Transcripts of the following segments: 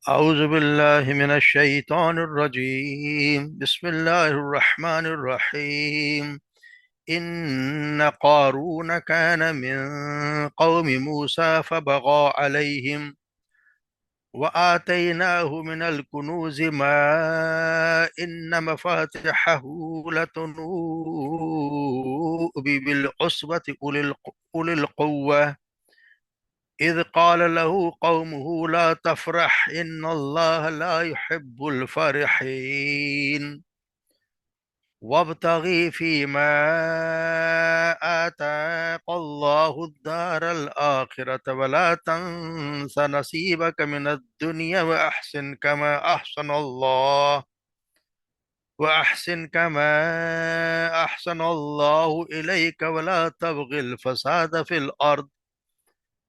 أعوذ بالله من الشيطان الرجيم. بسم الله الرحمن الرحيم. إن قارون كان من قوم موسى فبغى عليهم وآتيناه من الكنوز ما إن مفاتحه لتنوء بالعصبة أولي القوة إذ قال له قومه لا تفرح إن الله لا يحب الفرحين وابتغ فيما آتاك الله الدار الآخرة ولا تنس نصيبك من الدنيا وأحسن كما أحسن الله إليك ولا تبغ الفساد في الأرض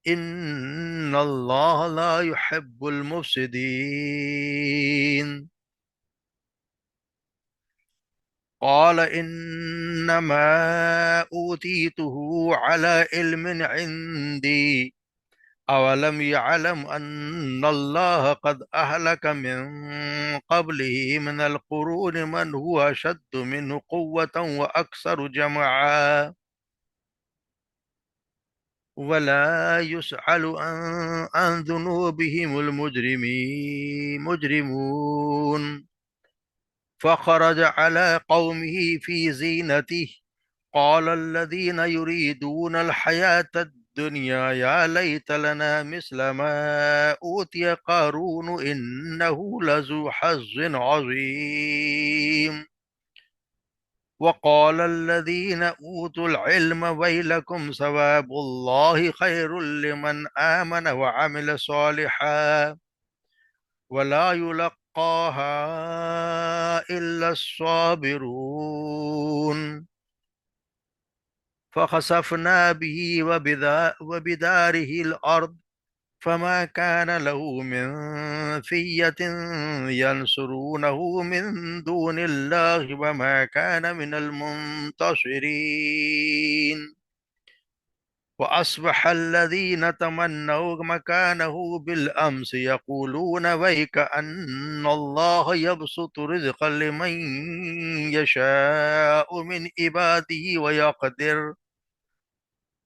إن الله لا يحب المفسدين. قال إنما أوتيته على علم عندي أولم يعلم أن الله قد أهلك من قبله من القرون من هو أشد منه قوة وأكثر جمعا ولا يسأل عن ذنوبهم مجرمون. فخرج على قومه في زينته قال الذين يريدون الحياة الدنيا يا ليت لنا مثل ما أوتي قارون إنه لذو حظ عظيم. وقال الذين أوتوا العلم ويلكم ثواب الله خير لمن آمن وعمل صالحا ولا يلقاها إلا الصابرون. فخسفنا به وبداره الأرض فما كان له من فية ينصرونه من دون الله وما كان من المنتصرين. وأصبح الذين تمنوا مكانه بالأمس يقولون ويك أن الله يبسط رزق لمن يشاء من عباده ويقدر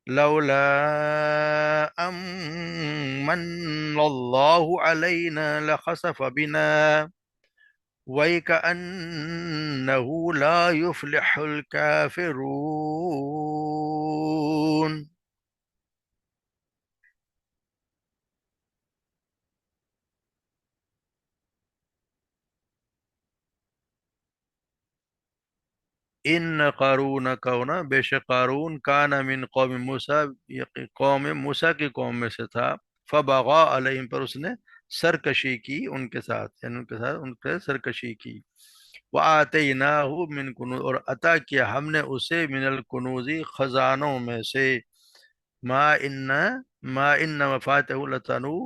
لولا أمن الله علينا لخسف بنا ويكأنه لا يفلح الكافرون. ان قارون کا ہونا بے شک قارون کان من قوم موسیٰ قوم موسیٰ کی قوم میں سے تھا فبغا علیہم پر اس نے سرکشی کی ان کے ساتھ یعنی ان کے ساتھ ان پہ سرکشی کی وآتیناہ من کنوز اور عطا کیا ہم نے اسے من الکنوزی خزانوں میں سے ما ان مفاتح لتنو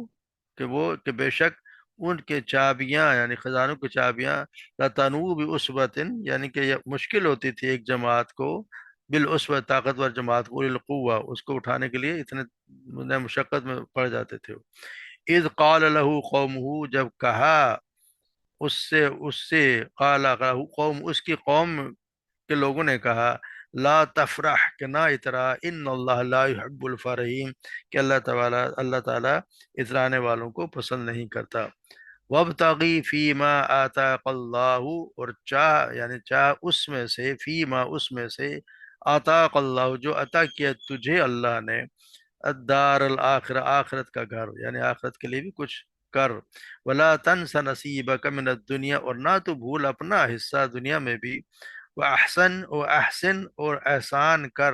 کہ بے شک ان کے چابیاں یعنی خزانوں کی چابیاں لتنو بعصبتن یعنی کہ یہ مشکل ہوتی تھی ایک جماعت کو بالعصبت طاقتور جماعت کو القوہ اس کو اٹھانے کے لیے اتنے مشقت میں پڑ جاتے تھے. اذ قال له قومه جب کہا اس سے قال له قوم اس کی قوم کے لوگوں نے کہا لا تفرح کہ نہ اترا ان اللہ لا يحب الفرحین کہ اللہ تعالی اترانے والوں کو پسند نہیں کرتا. وابتغی فیما آتاک اللہ اور چاہ یعنی چاہ اس میں سے فیما اس میں سے آتاک اللہ جو عطا کیا تجھے اللہ نے الدار الآخرہ آخرت کا گھر یعنی آخرت کے لیے بھی کچھ کر. ولا تنس نصیبک من الدنیا اور نہ تو بھول اپنا حصہ دنیا میں بھی. احسن اور احسان کر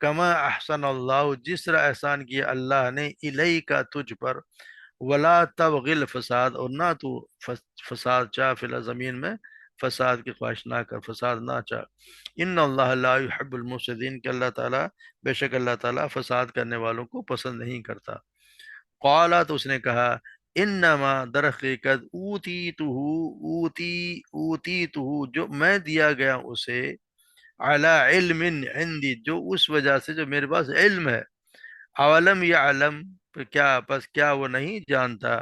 کما احسن اللہ جس طرح احسان کیا اللہ نے الیک تجھ پر. ولا تبغ الفساد اور نہ تو فساد چاہ فی زمین میں فساد کی خواہش نہ کر فساد نہ چاہ. ان اللہ لا يحب المفسدین کہ اللہ تعالیٰ بے شک اللہ تعالیٰ فساد کرنے والوں کو پسند نہیں کرتا. قالا تو اس نے کہا انما در حقیقت اوتی تو جو میں دیا گیا اسے علی علم عندی جو اس وجہ سے جو میرے پاس علم ہے. اولم یعلم پھر کیا، بس کیا وہ نہیں جانتا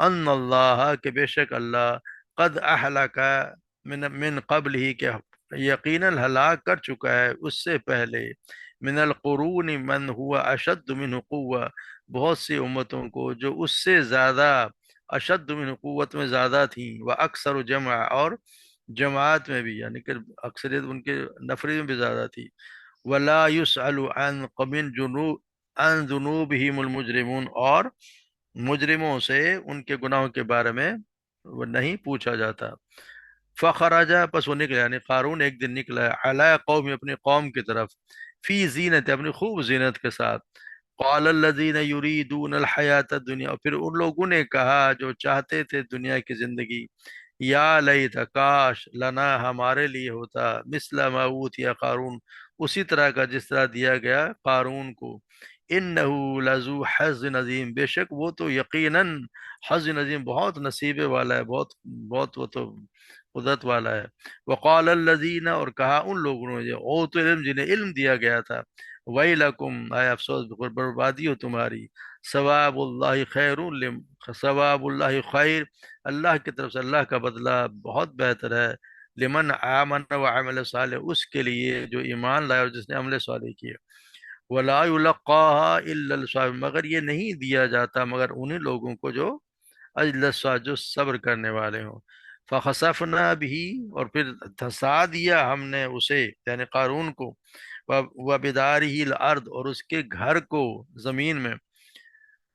ان اللہ کہ بے شک اللہ قد اہلک من قبل ہی کہ یقیناً ہلاک کر چکا ہے اس سے پہلے من القرون من ہوا اشد منہ قوہ، بہت سی امتوں کو جو اس سے زیادہ اشد منہ قوت میں زیادہ تھیں، وہ اکثر جمع اور جماعت میں بھی، یعنی کہ اکثریت ان کے نفری میں بھی زیادہ تھی، ولا يسأل عن قمن جنوب عن ذنوبهم المجرمون، اور مجرموں سے ان کے گناہوں کے بارے میں وہ نہیں پوچھا جاتا۔ فخرجا، پس وہ نکلا، یعنی قارون ایک دن نکلا علی قوم، اپنی قوم کی طرف، فی زینت، اپنی خوب زینت کے ساتھ، قال الذین یریدون الحیات الدنیا، اور پھر ان لوگوں نے کہا جو چاہتے تھے دنیا کی زندگی، یا لیت کاش لنا ہمارے لیے ہوتا مثل ما اوتیا قارون، اسی طرح کا جس طرح دیا گیا قارون کو، انہ لذو حظ عظیم، بے شک وہ تو یقیناً حظ عظیم، بہت نصیبے والا ہے، بہت بہت وہ تو قدرت والا ہے۔ وقال الذین، اور کہا ان لوگوں نے جو اوتوا العلم، جنہیں علم دیا گیا تھا، ویلکم، اے افسوس، بربادی ہو تمہاری، ثواب اللہ خیر ثواب اللہ خیر، اللہ کی طرف سے اللہ کا بدلہ بہت بہتر ہے، لمن آمن وعمل صالح، اس کے لیے جو ایمان لائے اور جس نے عمل صالح کیے، ولا يلقاها الا الصابرون، مگر یہ نہیں دیا جاتا مگر انہی لوگوں کو جو اجل جو صبر کرنے والے ہوں۔ فخسفنا بھی، اور پھر دھسا دیا ہم نے اسے، یعنی قارون کو، وبدارہ الارض، اور اس کے گھر کو زمین میں،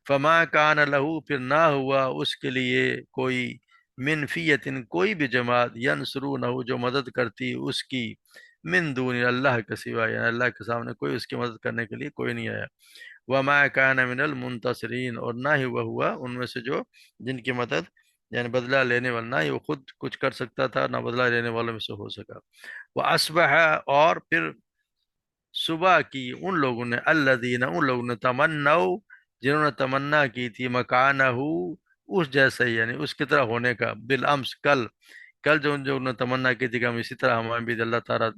فما کان لہو، پھر نہ ہوا اس کے لیے کوئی، من فیتن، کوئی بھی جماعت، ینصرونہ، جو مدد کرتی اس کی، من دون اللہ کے سوا، یعنی اللہ کے سامنے کوئی اس کی مدد کرنے کے لیے کوئی نہیں آیا، وما کان من المنتصرین، اور نہ ہی وہ ہوا ان میں سے جو جن کی مدد، یعنی بدلہ لینے والا، نہ ہی وہ خود کچھ کر سکتا تھا، نہ بدلہ لینے والوں میں سے ہو سکا۔ وہ اصبح، اور پھر صبح کی ان لوگوں نے، الذین، ان لوگوں نے، تمنو، جنہوں نے تمنا کی تھی، مکانہ، اس جیسے ہی، یعنی اس کی طرح ہونے کا، بالامس، کل، کل جو جو انہوں نے تمنا کی تھی کہ ہم اسی طرح ہمیں بھی اللہ تعالیٰ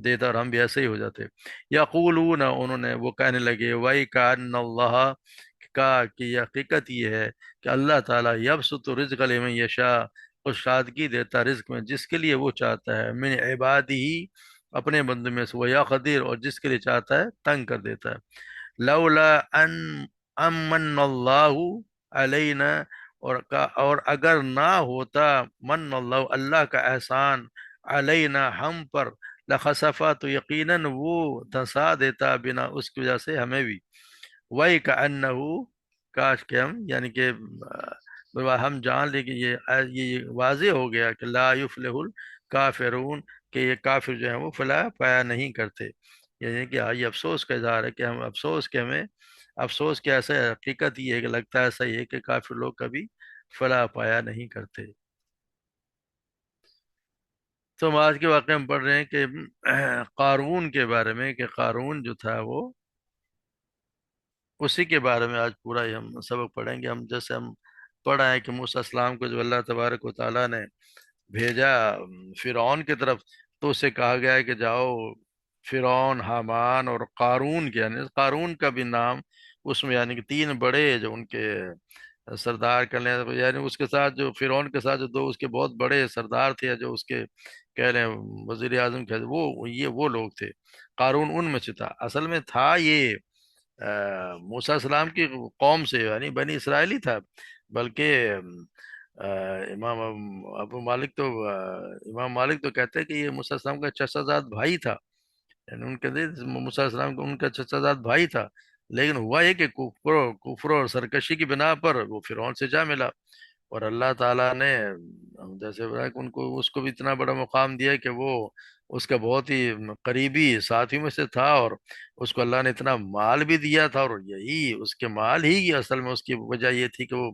دیتا اور ہم بھی ایسے ہی ہو جاتے، یقولون، انہوں نے وہ کہنے لگے، وَإِ كَأَنَّ اللَّهَ، کا کہ یہ حقیقت یہ ہے کہ اللہ تعالیٰ یبسط الرزق لمن یشاء، کشادگی دیتا رزق میں جس کے لیے وہ چاہتا ہے، من عبادہ، اپنے بندوں میں سے، وہ یا قدیر، اور جس کے لیے چاہتا ہے تنگ کر دیتا ہے، لولا ان امن اللہ علینا، اور اگر نہ ہوتا، من اللہ، اللہ کا احسان، علینا، ہم پر، لخسفا، تو یقیناً وہ دھسا دیتا، بنا، اس کی وجہ سے ہمیں بھی، وہی کا انہو، کاش کہ ہم، یعنی کہ ہم جان لیں کہ یہ واضح ہو گیا کہ لا یفلح الکافرون، کہ یہ کافر جو ہیں وہ فلاح پایا نہیں کرتے، یعنی کہ یہ افسوس کا اظہار ہے کہ ہم افسوس کہ ہمیں، افسوس کہ ایسا ہے، حقیقت یہ ہے کہ لگتا ہے ایسا ہی ہے کہ کافر لوگ کبھی فلاح پایا نہیں کرتے۔ تو ہم آج کے واقعے میں پڑھ رہے ہیں کہ قارون کے بارے میں، کہ قارون جو تھا وہ، اسی کے بارے میں آج پورا ہی ہم سبق پڑھیں گے۔ ہم جیسے ہم پڑھا ہے کہ موسیٰ السلام کو جو اللہ تبارک و تعالیٰ نے بھیجا فرعون کی طرف، تو اسے کہا گیا ہے کہ جاؤ فرعون، حامان اور قارون کے، یعنی قارون کا بھی نام اس میں، یعنی کہ تین بڑے جو ان کے سردار کر لیں، یعنی اس کے ساتھ جو فرعون کے ساتھ جو دو اس کے بہت بڑے سردار تھے، جو اس کے کہہ لیں وزیر اعظم کے، وہ لوگ تھے، قارون ان میں سے تھا، اصل میں تھا یہ موسیٰ السلام کی قوم سے، یعنی بنی اسرائیلی تھا، بلکہ امام امام مالک تو کہتے ہیں کہ یہ موسیٰ السلام کا چچا زاد بھائی تھا، یعنی ان کے موسیٰ السلام کا ان کا چچا زاد بھائی تھا، لیکن ہوا یہ کہ کفر اور سرکشی کی بنا پر وہ فرعون سے جا ملا، اور اللہ تعالیٰ نے جیسے بتایا کہ ان کو، اس کو بھی اتنا بڑا مقام دیا کہ وہ اس کا بہت ہی قریبی ساتھی میں سے تھا، اور اس کو اللہ نے اتنا مال بھی دیا تھا، اور یہی اس کے مال ہی کی اصل میں اس کی وجہ یہ تھی کہ وہ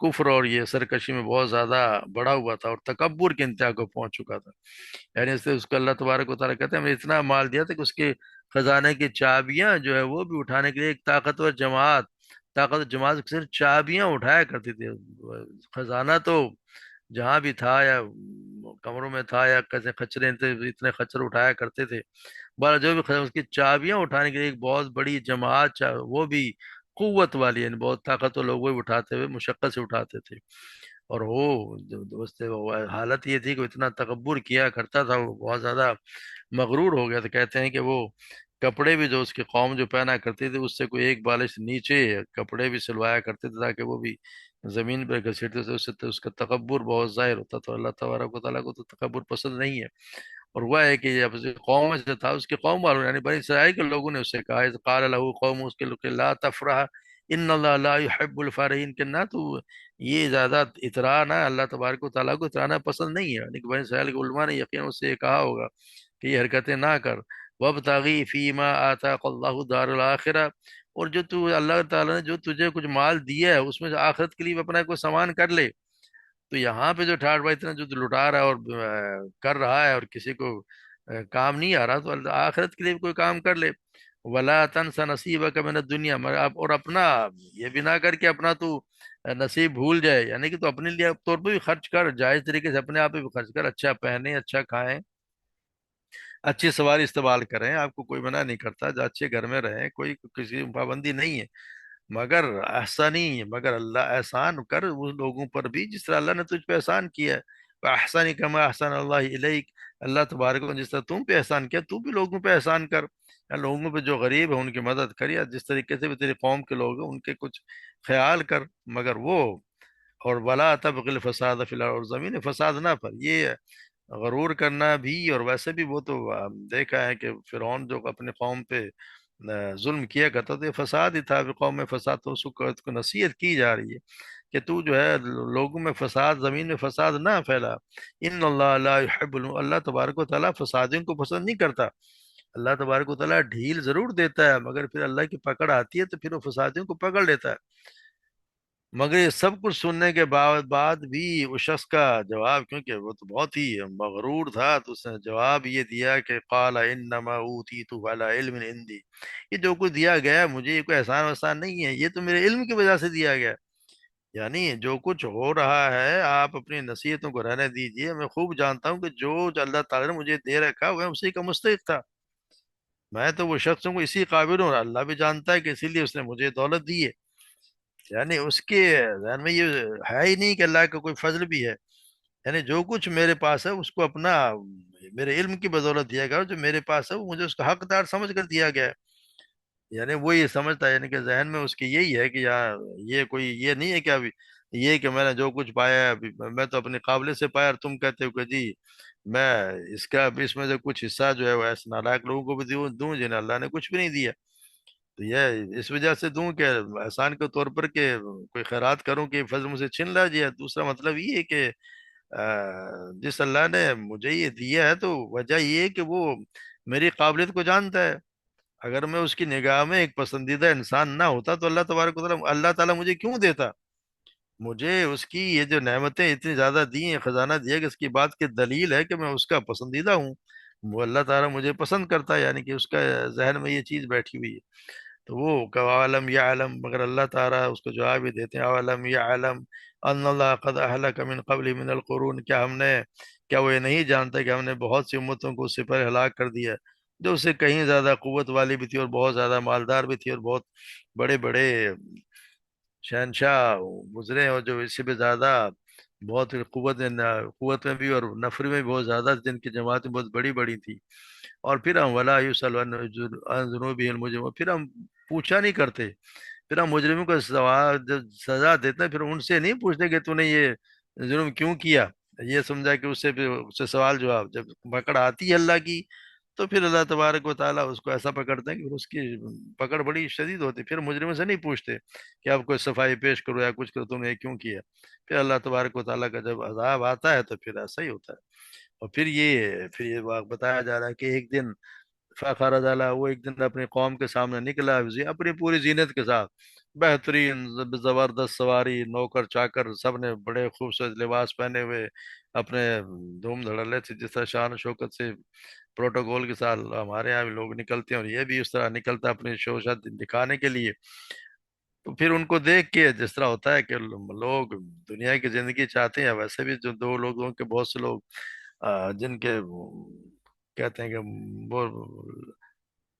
کفر اور یہ سرکشی میں بہت زیادہ بڑا ہوا تھا، اور تکبر کے انتہا کو پہنچ چکا تھا، یعنی اس سے اس کو اللہ تبارک و تعالیٰ کہتے ہیں ہم نے اتنا مال دیا تھا کہ اس کے خزانے کی چابیاں جو ہے وہ بھی اٹھانے کے لیے ایک طاقتور جماعت صرف چابیاں اٹھایا کرتی تھی، خزانہ تو جہاں بھی تھا، یا کمروں میں تھا، یا کیسے خچرے تھے، اتنے خچر اٹھایا کرتے تھے، بارہ جو بھی اس کی چابیاں اٹھانے کے لیے ایک بہت بڑی جماعت، وہ بھی قوت والی، یعنی بہت طاقتور لوگ وہی اٹھاتے ہوئے مشقت سے اٹھاتے تھے۔ اور وہ جو دوست ہے، وہ حالت یہ تھی کہ وہ اتنا تکبر کیا کرتا تھا، وہ بہت زیادہ مغرور ہو گیا تھا۔ کہتے ہیں کہ وہ کپڑے بھی جو اس کی قوم جو پہنا کرتی تھی، اس سے کوئی ایک بالش نیچے کپڑے بھی سلوایا کرتے تھے تاکہ وہ بھی زمین پہ گھسیٹتے تھے، اس سے تو اس کا تکبر بہت ظاہر ہوتا تھا۔ اللہ تبارک و تعالیٰ کو تو تکبر پسند نہیں ہے۔ اور وہ ہے کہ جب اس قوم سے تھا، اس کے قوم والوں نے، یعنی بنی اسرائیل کے لوگوں نے اس سے کہا، اذ قال له قوم، اس کے لوگ کہ لا تفرح ان اللہ لا يحب الفارحین، کہ نہ تو یہ زیادہ اترا نہ، اللہ تبارک و تعالیٰ کو اترانا پسند نہیں ہے۔ یعنی کہ بنی اسرائیل کے علماء نے یقین اس سے یہ کہا ہوگا کہ یہ حرکتیں نہ کر۔ وابتغی فیما آتاک اللہ دار الآخرہ، اور جو تو اللہ تعالیٰ نے جو تجھے کچھ مال دیا ہے اس میں سے آخرت کے لیے اپنا کوئی سامان کر لے۔ تو یہاں پہ جو ٹھاٹ بھائی اتنا جو لٹا رہا ہے اور کر رہا ہے اور کسی کو کام نہیں آ رہا، تو آخرت کے لیے بھی کوئی کام کر لے۔ ولا تنس نصیبک من الدنیا، مگر اور اپنا یہ بھی نہ کر کے اپنا تو نصیب بھول جائے، یعنی کہ تو اپنے لیے طور پہ بھی خرچ کر، جائز طریقے سے اپنے آپ پہ بھی خرچ کر، اچھا پہنے، اچھا کھائیں، اچھی سواری استعمال کریں، آپ کو کوئی منع نہیں کرتا، جو اچھے گھر میں رہیں، کوئی کسی کی پابندی نہیں ہے۔ مگر ایسا نہیں ہے، مگر اللہ احسان کر اس لوگوں پر بھی جس طرح اللہ نے تجھ پہ احسان کیا ہے۔ احسانی کما احسان اللہ علیک، اللہ تبارک و تعالیٰ جس طرح تم پہ احسان کیا، تو بھی لوگوں پہ احسان کر، یا لوگوں پہ جو غریب ہے ان کی مدد کر، یا جس طریقے سے بھی تیری قوم کے لوگ ہیں ان کے کچھ خیال کر۔ مگر وہ، اور ولا تبغ الفساد فی الارض، اور زمین فساد نہ پر، یہ غرور کرنا بھی، اور ویسے بھی وہ تو دیکھا ہے کہ فرعون جو اپنے قوم پہ ظلم کیا کرتا تھا، یہ فساد ہی تھا، قوم میں فساد، تو اس کو نصیحت کی جا رہی ہے کہ تو جو ہے لوگوں میں فساد، زمین میں فساد نہ پھیلا۔ ان اللہ لا يحب اللہ تبارک و تعالیٰ فسادیوں کو پسند نہیں کرتا۔ اللہ تبارک و تعالیٰ ڈھیل ضرور دیتا ہے، مگر پھر اللہ کی پکڑ آتی ہے تو پھر وہ فسادیوں کو پکڑ لیتا ہے۔ مگر یہ سب کچھ سننے کے بعد بھی اس شخص کا جواب، کیونکہ وہ تو بہت ہی مغرور تھا، تو اس نے جواب یہ دیا کہ قال انما اوتیت علی علم عندی، یہ جو کچھ دیا گیا ہے مجھے، یہ کوئی احسان وحسان نہیں ہے، یہ تو میرے علم کی وجہ سے دیا گیا ہے۔ یعنی جو کچھ ہو رہا ہے آپ اپنی نصیحتوں کو رہنے دیجئے، میں خوب جانتا ہوں کہ جو اللہ تعالیٰ نے مجھے دے رکھا وہ اسی کا مستحق تھا، میں تو وہ شخص ہوں اسی قابل ہوں، اللہ بھی جانتا ہے کہ اسی لیے اس نے مجھے دولت دی ہے۔ یعنی اس کے ذہن میں یہ ہے ہی نہیں کہ اللہ کا کوئی فضل بھی ہے، یعنی جو کچھ میرے پاس ہے اس کو اپنا میرے علم کی بدولت دیا گیا، اور جو میرے پاس ہے وہ مجھے اس کا حقدار سمجھ کر دیا گیا ہے۔ یعنی وہ یہ سمجھتا ہے، یعنی کہ ذہن میں اس کے یہی ہے کہ یار یہ کوئی یہ نہیں ہے کہ ابھی یہ کہ میں نے جو کچھ پایا ہے ابھی میں تو اپنی قابلیت سے پایا، اور تم کہتے ہو کہ جی میں اس کا اس میں سے کچھ حصہ جو ہے وہ ایسے نالائق لوگوں کو بھی دوں جنہیں اللہ نے کچھ بھی نہیں دیا۔ تو یہ اس وجہ سے دوں کہ احسان کے طور پر کہ کوئی خیرات کروں کہ فضل مجھ سے چھن لا جائے۔ دوسرا مطلب یہ ہے کہ جس اللہ نے مجھے یہ دیا ہے تو وجہ یہ ہے کہ وہ میری قابلیت کو جانتا ہے۔ اگر میں اس کی نگاہ میں ایک پسندیدہ انسان نہ ہوتا تو اللہ تعالیٰ مجھے کیوں دیتا؟ مجھے اس کی یہ جو نعمتیں اتنی زیادہ دی ہیں، خزانہ دیا، کہ اس کی بات کی دلیل ہے کہ میں اس کا پسندیدہ ہوں، وہ اللہ تعالیٰ مجھے پسند کرتا ہے، یعنی کہ اس کا ذہن میں یہ چیز بیٹھی ہوئی ہے۔ تو وہ کہ عالم یا عالم، مگر اللہ تعالیٰ اس کو جواب بھی دیتے ہیں، عالم یا عالم ان اللہ قد اہلک من قبل من القرون، کیا وہ یہ نہیں جانتا کہ ہم نے بہت سی امتوں کو اس سے پہلے ہلاک کر دیا، جو اس سے کہیں زیادہ قوت والی بھی تھی اور بہت زیادہ مالدار بھی تھی، اور بہت بڑے بڑے شہنشاہ گزرے ہیں، اور جو اس سے بھی زیادہ بہت قوت میں بھی اور نفر میں بھی بہت زیادہ، جن کی جماعتیں بہت بڑی بڑی تھی۔ اور پھر ہم ولا یسأل عن ذنوبهم المجرمون، پھر ہم پوچھا نہیں کرتے، پھر ہم مجرموں کو جب سزا دیتے ہیں پھر ان سے نہیں پوچھتے کہ تو نے یہ جرم کیوں کیا، یہ سمجھا کہ اس سے پھر اس سے سوال جواب، جب پکڑ آتی ہے اللہ کی تو پھر اللہ تبارک و تعالیٰ اس کو ایسا پکڑتے ہیں کہ پھر اس کی پکڑ بڑی شدید ہوتی ہے، پھر مجرموں سے نہیں پوچھتے کہ آپ کوئی صفائی پیش کرو یا کچھ کرو، تم نے یہ کیوں کیا۔ پھر اللہ تبارک و تعالیٰ کا جب عذاب آتا ہے تو پھر ایسا ہی ہوتا ہے۔ اور پھر یہ بتایا جا رہا ہے کہ ایک دن فخر تعالیٰ، وہ ایک دن اپنی قوم کے سامنے نکلا اپنی پوری زینت کے ساتھ، بہترین زبردست سواری، نوکر چاکر سب نے بڑے خوبصورت لباس پہنے ہوئے، اپنے دھوم دھڑلے سے جس طرح شان و شوکت سے پروٹوکول کے ساتھ ہمارے یہاں بھی لوگ نکلتے ہیں، اور یہ بھی اس طرح نکلتا ہے اپنی شوشت دکھانے کے لیے۔ تو پھر ان کو دیکھ کے جس طرح ہوتا ہے کہ لوگ دنیا کی زندگی چاہتے ہیں، ویسے بھی جو دو لوگوں کے بہت سے لوگ جن کے کہتے ہیں کہ وہ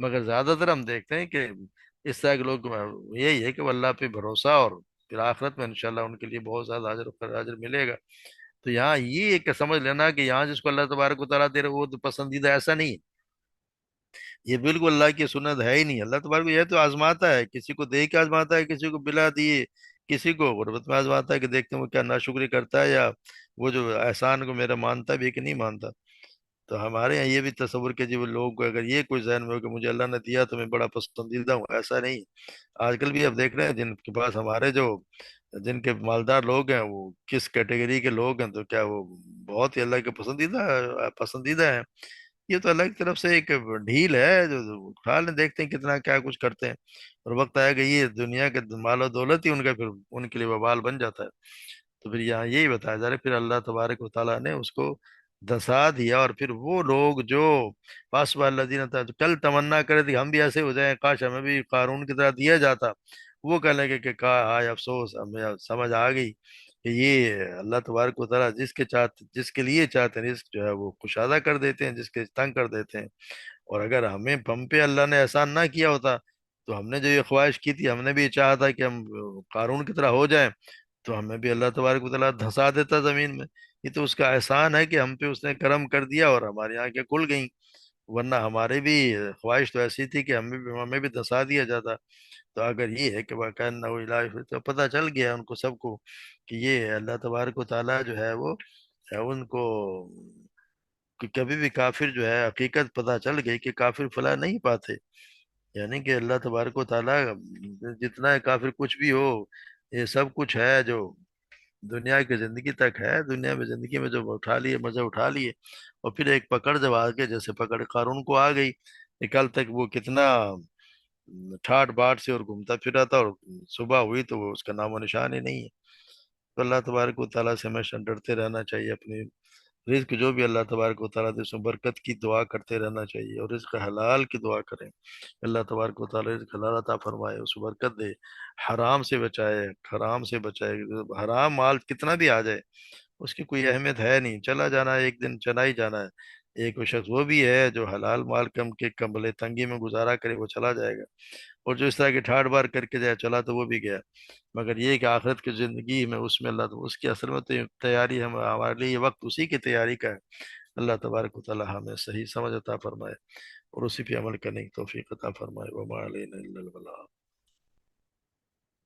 مگر زیادہ تر ہم دیکھتے ہیں کہ اس طرح کے لوگ یہی ہے کہ وہ اللہ پہ بھروسہ، اور پھر آخرت میں انشاءاللہ ان کے لیے بہت زیادہ اجر ملے گا۔ تو یہاں یہ ایک سمجھ لینا کہ یہاں جس کو اللہ تبارک و تعالیٰ دے رہے وہ تو پسندیدہ، ایسا نہیں ہے۔ یہ بالکل اللہ کی سنت ہے ہی نہیں۔ اللہ تبارک یہ تو آزماتا ہے، کسی کو دے کے آزماتا ہے، کسی کو بلا دیے، کسی کو غربت میں آزماتا ہے کہ دیکھتے ہیں وہ کیا ناشکری کرتا ہے، یا وہ جو احسان کو میرا مانتا بھی ہے کہ نہیں مانتا۔ تو ہمارے یہاں یہ بھی تصور کہ جی وہ لوگ کو اگر یہ کوئی ذہن میں ہو کہ مجھے اللہ نے دیا تو میں بڑا پسندیدہ ہوں، ایسا نہیں۔ آج کل بھی اب دیکھ رہے ہیں جن کے پاس ہمارے جو جن کے مالدار لوگ ہیں وہ کس کیٹیگری کے لوگ ہیں، تو کیا وہ بہت ہی اللہ کے پسندیدہ ہیں؟ یہ تو اللہ کی طرف سے ایک ڈھیل ہے جو خیال میں دیکھتے ہیں کتنا کیا کچھ کرتے ہیں، اور وقت آئے گا یہ دنیا کے مال و دولت ہی ان کا پھر ان کے لیے وبال بن جاتا ہے۔ تو پھر یہاں یہی بتایا جا رہا ہے، پھر اللہ تبارک و تعالیٰ نے اس کو دھسا دیا، اور پھر وہ لوگ جو پاس الذین کل تمنا کرے تھے ہم بھی ایسے ہو جائیں، کاش ہمیں بھی قارون کی طرح دیا جاتا، وہ کہنے لگے کہ ہائے افسوس، ہمیں اب سمجھ آ گئی کہ یہ اللہ تبارک و تعالیٰ جس کے لیے چاہتے ہیں رزق جو ہے وہ کشادہ کر دیتے ہیں، جس کے تنگ کر دیتے ہیں۔ اور اگر ہم پہ اللہ نے احسان نہ کیا ہوتا تو ہم نے جو یہ خواہش کی تھی، ہم نے بھی یہ چاہا تھا کہ ہم قارون کی طرح ہو جائیں، تو ہمیں بھی اللہ تبارک و تعالیٰ دھسا دیتا زمین میں۔ یہ تو اس کا احسان ہے کہ ہم پہ اس نے کرم کر دیا اور ہماری آنکھیں کھل گئیں، ورنہ ہماری بھی خواہش تو ایسی تھی کہ ہمیں بھی دھسا دیا جاتا۔ تو اگر یہ ہے کہ تو پتہ چل گیا ان کو سب کو کہ یہ اللہ تبارک و تعالیٰ جو ہے وہ ان کو کہ کبھی بھی کافر جو ہے حقیقت پتہ چل گئی کہ کافر فلاح نہیں پاتے، یعنی کہ اللہ تبارک و تعالیٰ جتنا ہے کافر کچھ بھی ہو، یہ سب کچھ ہے جو دنیا کی زندگی تک ہے، دنیا میں زندگی میں جو اٹھا لیے مزے اٹھا لیے، اور پھر ایک پکڑ جب آ گئے جیسے پکڑ قارون کو آ گئی کہ کل تک وہ کتنا ٹھاٹ باٹ سے اور گھومتا پھر رہا تھا، اور صبح ہوئی تو وہ اس کا نام و نشان ہی نہیں ہے۔ تو اللہ تبارک و تعالیٰ سے ہمیشہ ڈرتے رہنا چاہیے، اپنی رزق جو بھی اللہ تبارک و تعالیٰ دے اس میں برکت کی دعا کرتے رہنا چاہیے، اور رزق حلال کی دعا کریں، اللہ تبارک و تعالیٰ رزق حلال عطا فرمائے، اس کو برکت دے، حرام سے بچائے، حرام سے بچائے۔ حرام مال کتنا بھی آ جائے اس کی کوئی اہمیت ہے نہیں، چلا جانا ہے، ایک دن چلا ہی جانا ہے۔ ایک وہ شخص وہ بھی ہے جو حلال مال کم کے کمبلے تنگی میں گزارا کرے، وہ چلا جائے گا، اور جو اس طرح کی ٹھاٹ بار کر کے جائے چلا تو وہ بھی گیا۔ مگر یہ کہ آخرت کی زندگی میں اس میں اللہ تو اس کی اصل میں تو تیاری ہمارے لیے یہ وقت اسی کی تیاری کا ہے۔ اللہ تبارک و تعالی ہمیں صحیح سمجھ عطا فرمائے اور اسی پہ عمل کرنے کی توفیق عطا فرمائے۔ وما علینا الا البلاغ۔